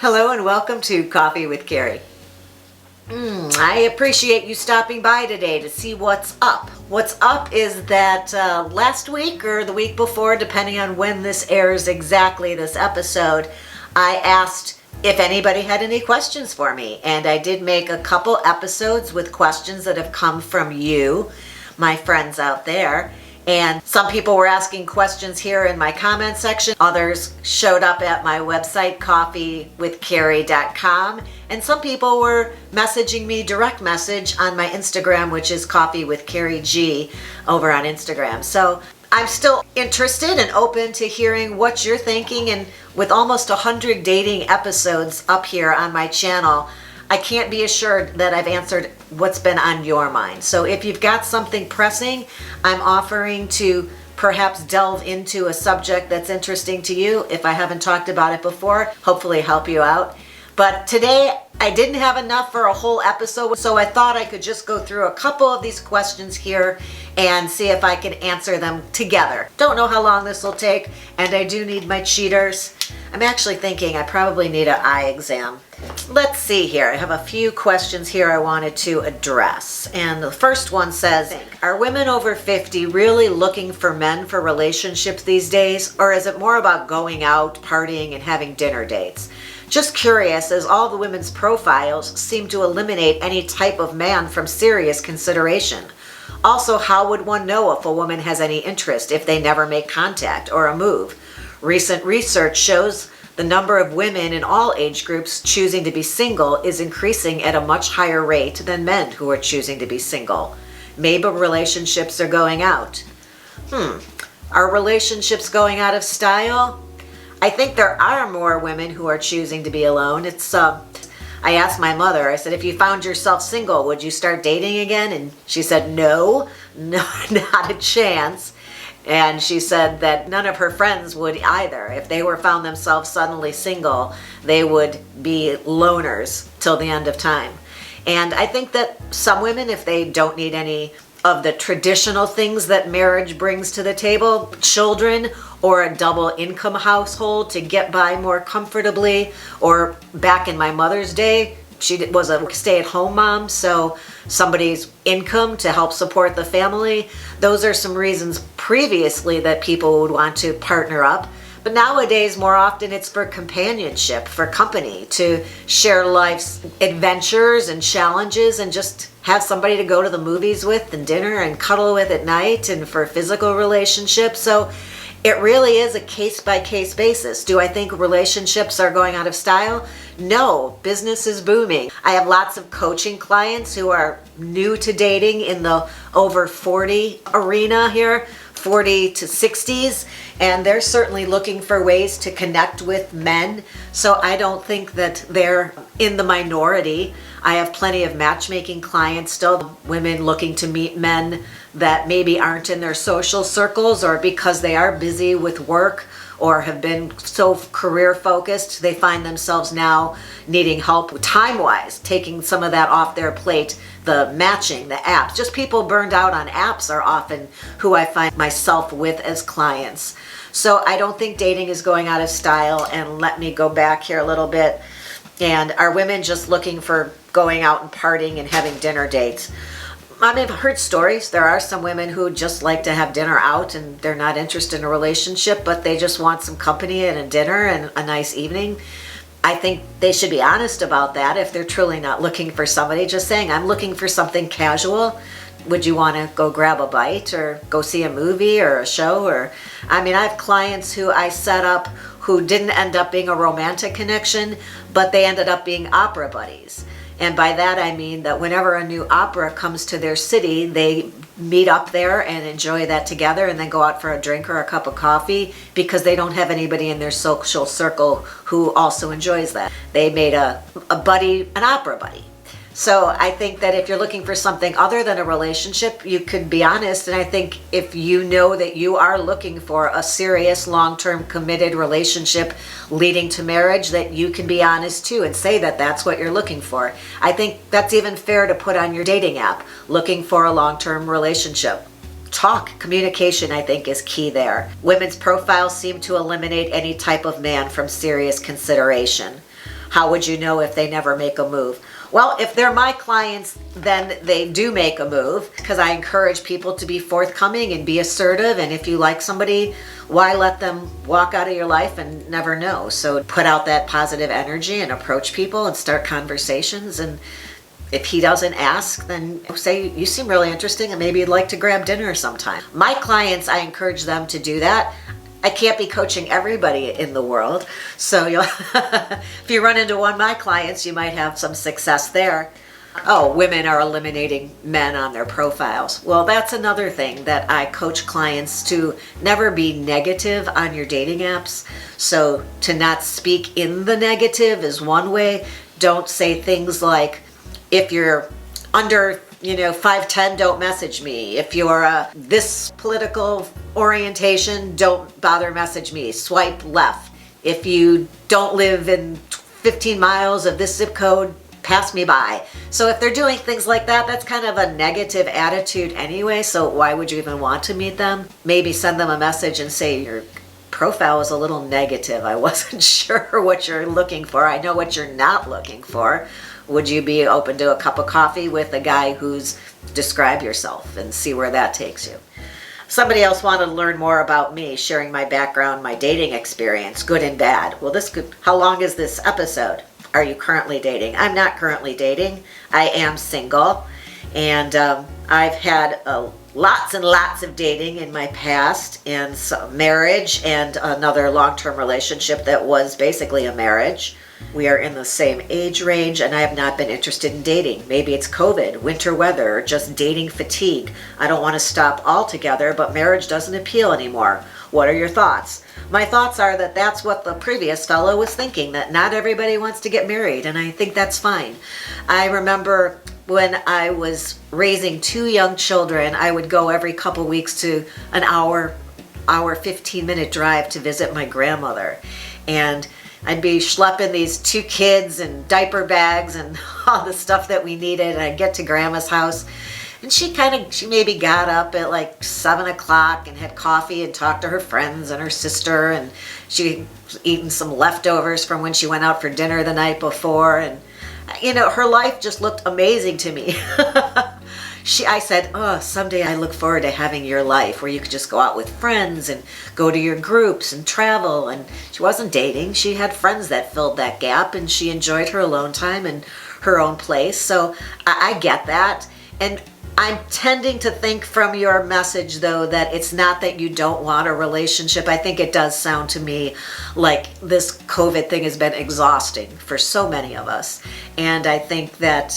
Hello and welcome to Coffee with Carey. I appreciate you stopping by today to see what's up. What's up is that last week or the week before, depending on when this airs exactly, this episode, I asked if anybody had any questions for me. And I did make a couple episodes with questions that have come from you, my friends out there. And some people were asking questions here in my comment section. Others showed up at my website, coffeewithcarey.com. And some people were messaging me direct message on my Instagram, which is coffeewithcareyg over on Instagram. So I'm still interested and open to hearing what you're thinking. And with almost 100 dating episodes up here on my channel, I can't be assured that I've answered what's been on your mind. So if you've got something pressing, I'm offering to perhaps delve into a subject that's interesting to you. If I haven't talked about it before, hopefully help you out. But today I didn't have enough for a whole episode, so I thought I could just go through a couple of these questions here and see if I can answer them together. Don't know how long this will take, and I do need my cheaters. I'm actually thinking I probably need an eye exam. Let's see here. I have a few questions here I wanted to address. And the first one says, are women over 50 really looking for men for relationships these days? Or is it more about going out, partying, and having dinner dates? Just curious, as all the women's profiles seem to eliminate any type of man from serious consideration. Also, how would one know if a woman has any interest if they never make contact or a move? Recent research shows the number of women in all age groups choosing to be single is increasing at a much higher rate than men who are choosing to be single. Maybe relationships are going out. Are relationships going out of style? I think there are more women who are choosing to be alone. I asked my mother, I said, if you found yourself single, would you start dating again? And she said, no, not a chance. And she said that none of her friends would either. If they found themselves suddenly single, they would be loners till the end of time. And I think that some women, if they don't need any of the traditional things that marriage brings to the table, children or a double income household to get by more comfortably, or back in my mother's day, she was a stay-at-home mom, so somebody's income to help support the family. Those are some reasons previously that people would want to partner up. But nowadays, more often it's for companionship, for company, to share life's adventures and challenges and just have somebody to go to the movies with and dinner and cuddle with at night, and for physical relationships. So it really is a case-by-case basis. Do I think relationships are going out of style? No, business is booming. I have lots of coaching clients who are new to dating in the over 40 arena here, 40 to 60s, and they're certainly looking for ways to connect with men. So I don't think that they're in the minority. I have plenty of matchmaking clients still, women looking to meet men that maybe aren't in their social circles, or because they are busy with work or have been so career focused, they find themselves now needing help time-wise, taking some of that off their plate. The matching, the apps, just people burned out on apps are often who I find myself with as clients. So I don't think dating is going out of style. And let me go back here a little bit. And are women just looking for going out and partying and having dinner dates? I mean, I've heard stories. There are some women who just like to have dinner out and they're not interested in a relationship, but they just want some company and a dinner and a nice evening. I think they should be honest about that if they're truly not looking for somebody. Just saying, I'm looking for something casual. Would you want to go grab a bite or go see a movie or a show? Or, I mean, I have clients who I set up who didn't end up being a romantic connection, but they ended up being opera buddies. And by that I mean that whenever a new opera comes to their city, they meet up there and enjoy that together and then go out for a drink or a cup of coffee because they don't have anybody in their social circle who also enjoys that. They made a buddy, an opera buddy. So I think that if you're looking for something other than a relationship, you could be honest. And I think if you know that you are looking for a serious, long-term, committed relationship leading to marriage, that you can be honest too and say that that's what you're looking for. I think that's even fair to put on your dating app, looking for a long-term relationship. Talk, communication, I think, is key there. Women's profiles seem to eliminate any type of man from serious consideration. How would you know if they never make a move? Well, if they're my clients, then they do make a move, because I encourage people to be forthcoming and be assertive. And if you like somebody, why let them walk out of your life and never know? So put out that positive energy and approach people and start conversations. And if he doesn't ask, then say, you seem really interesting and maybe you'd like to grab dinner sometime. My clients, I encourage them to do that. I can't be coaching everybody in the world. So if you run into one of my clients, you might have some success there. Oh, women are eliminating men on their profiles. Well, that's another thing that I coach clients to never be negative on your dating apps. So to not speak in the negative is one way. Don't say things like, if you're under 5'10", don't message me. If you're this political orientation, don't bother message me. Swipe left. If you don't live in 15 miles of this zip code, pass me by. So if they're doing things like that, that's kind of a negative attitude anyway. So why would you even want to meet them? Maybe send them a message and say, your profile is a little negative. I wasn't sure what you're looking for. I know what you're not looking for. Would you be open to a cup of coffee with a guy who's describe yourself, and see where that takes you? Somebody else wanted to learn more about me, sharing my background, my dating experience, good and bad. Well, how long is this episode? Are you currently dating? I'm not currently dating. I am single, and I've had lots and lots of dating in my past, and some marriage, and another long-term relationship that was basically a marriage. We are in the same age range, and I have not been interested in dating. Maybe it's COVID, winter weather, or just dating fatigue. I don't want to stop altogether, but marriage doesn't appeal anymore. What are your thoughts? My thoughts are that that's what the previous fellow was thinking, that not everybody wants to get married, and I think that's fine. I remember when I was raising 2 young children, I would go every couple weeks to an hour 15-minute drive to visit my grandmother. And I'd be schlepping these 2 kids and diaper bags and all the stuff that we needed. And I'd get to Grandma's house, and she maybe got up at like 7 o'clock and had coffee and talked to her friends and her sister. And she was eating some leftovers from when she went out for dinner the night before. And, her life just looked amazing to me. I said, oh, someday I look forward to having your life where you could just go out with friends and go to your groups and travel. And she wasn't dating. She had friends that filled that gap, and she enjoyed her alone time and her own place. So I get that. And I'm tending to think from your message, though, that it's not that you don't want a relationship. I think it does sound to me like this COVID thing has been exhausting for so many of us. And I think that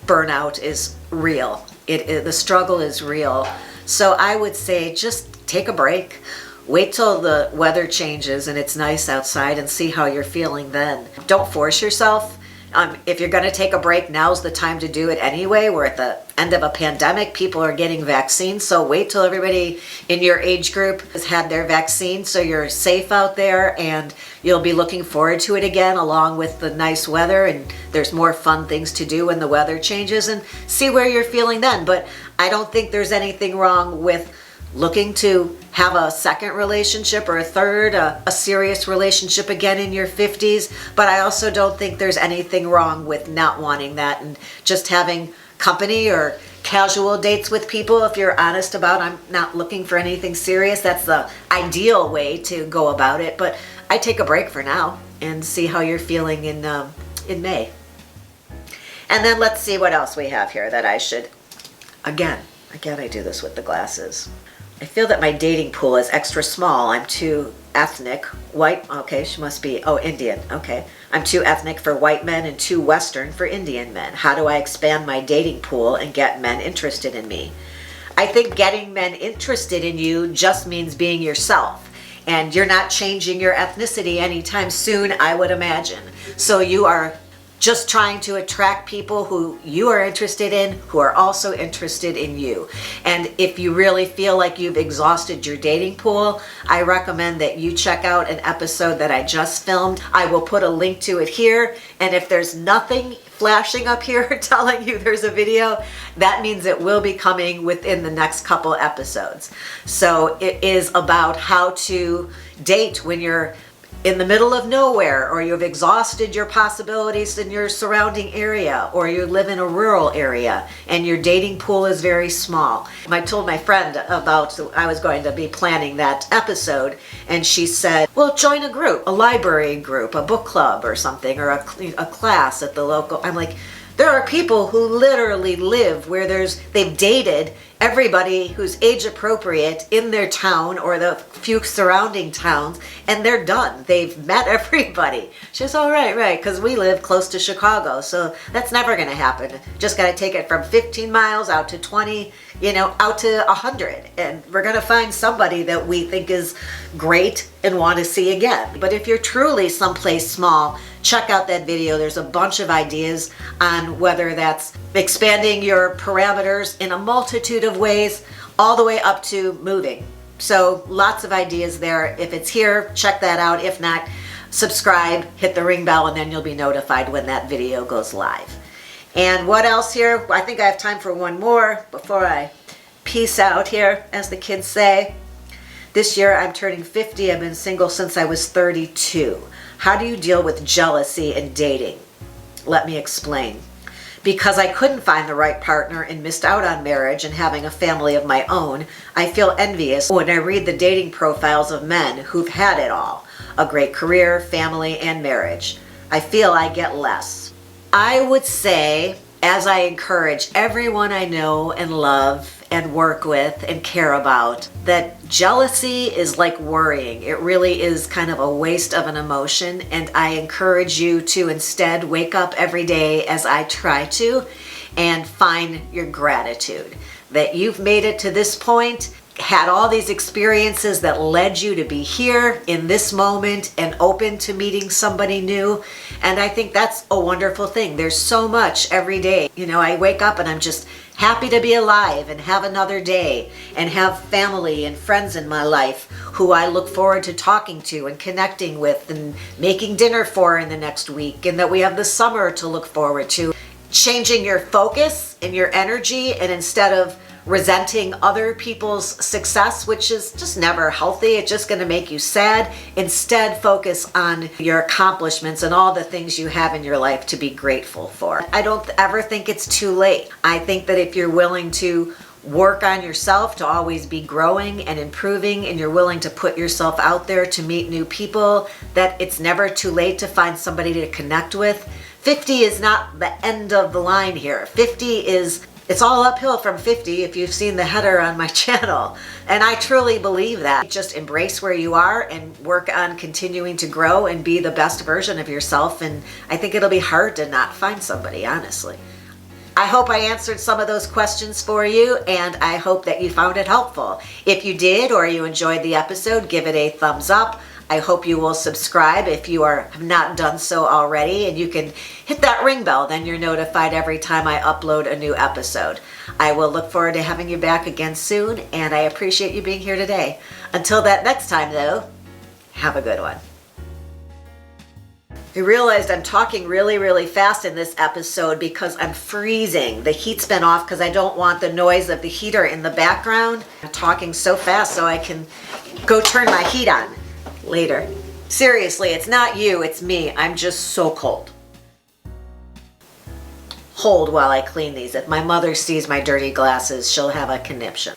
burnout is real. The struggle is real. So I would say just take a break. Wait till the weather changes and it's nice outside, and see how you're feeling then. Don't force yourself. If you're going to take a break, now's the time to do it anyway. We're at the end of a pandemic. People are getting vaccines. So wait till everybody in your age group has had their vaccine, so you're safe out there, and you'll be looking forward to it again, along with the nice weather, and there's more fun things to do when the weather changes, and see where you're feeling then. But I don't think there's anything wrong with looking to have a second relationship or a third, a serious relationship again in your 50s. But I also don't think there's anything wrong with not wanting that and just having company or casual dates with people. If you're honest about, I'm not looking for anything serious, that's the ideal way to go about it. But I take a break for now and see how you're feeling in May. And then let's see what else we have here that I should, again, I do this with the glasses. I feel that my dating pool is extra small. I'm too ethnic, white, okay, she must be, Indian, okay. I'm too ethnic for white men and too Western for Indian men. How do I expand my dating pool and get men interested in me? I think getting men interested in you just means being yourself. And you're not changing your ethnicity anytime soon, I would imagine. So you are just trying to attract people who you are interested in, who are also interested in you. And if you really feel like you've exhausted your dating pool, I recommend that you check out an episode that I just filmed. I will put a link to it here. And if there's nothing flashing up here telling you there's a video, that means it will be coming within the next couple episodes. So it is about how to date when you're in the middle of nowhere, or you've exhausted your possibilities in your surrounding area, or you live in a rural area and your dating pool is very small. I told my friend about I was going to be planning that episode, and she said, well, join a group, a library group, a book club or something, or a class at the local. I'm like, there are people who literally live where they've dated everybody who's age appropriate in their town or the few surrounding towns, and they're done. They've met everybody. She says, oh, right, because we live close to Chicago, so that's never going to happen. Just got to take it from 15 miles out to 20, out to 100, and we're going to find somebody that we think is great and want to see again. But if you're truly someplace small, check out that video. There's a bunch of ideas on whether that's expanding your parameters in a multitude of ways, all the way up to moving. So lots of ideas there. If it's here, check that out. If not, subscribe, hit the ring bell, and then you'll be notified when that video goes live. And what else here? I think I have time for one more before I peace out here, as the kids say. This year I'm turning 50. I've been single since I was 32. How do you deal with jealousy in dating? Let me explain. Because I couldn't find the right partner and missed out on marriage and having a family of my own, I feel envious when I read the dating profiles of men who've had it all, a great career, family, and marriage. I feel I get less. I would say, as I encourage everyone I know and love and work with and care about, that jealousy is like worrying. It really is kind of a waste of an emotion, and I encourage you to instead wake up every day, as I try to, and find your gratitude that you've made it to this point, had all these experiences that led you to be here in this moment and open to meeting somebody new. And I think that's a wonderful thing. There's so much every day. I wake up and I'm just happy to be alive and have another day and have family and friends in my life who I look forward to talking to and connecting with and making dinner for in the next week, and that we have the summer to look forward to. Changing your focus and your energy, and instead of resenting other people's success, which is just never healthy, it's just going to make you sad. Instead, focus on your accomplishments and all the things you have in your life to be grateful for. I don't ever think it's too late. I think that if you're willing to work on yourself, to always be growing and improving, and you're willing to put yourself out there to meet new people, that it's never too late to find somebody to connect with. 50 is not the end of the line here. 50 is, it's all uphill from 50 if you've seen the header on my channel. And I truly believe that. Just embrace where you are and work on continuing to grow and be the best version of yourself. And I think it'll be hard to not find somebody, honestly. I hope I answered some of those questions for you, and I hope that you found it helpful. If you did, or you enjoyed the episode, give it a thumbs up. I hope you will subscribe if you have not done so already, and you can hit that ring bell, then you're notified every time I upload a new episode. I will look forward to having you back again soon, and I appreciate you being here today. Until that next time though, have a good one. I realized I'm talking really, really fast in this episode because I'm freezing. The heat's been off because I don't want the noise of the heater in the background. I'm talking so fast so I can go turn my heat on later. Seriously, it's not you, it's me. I'm just so cold. Hold while I clean these. If my mother sees my dirty glasses, she'll have a conniption.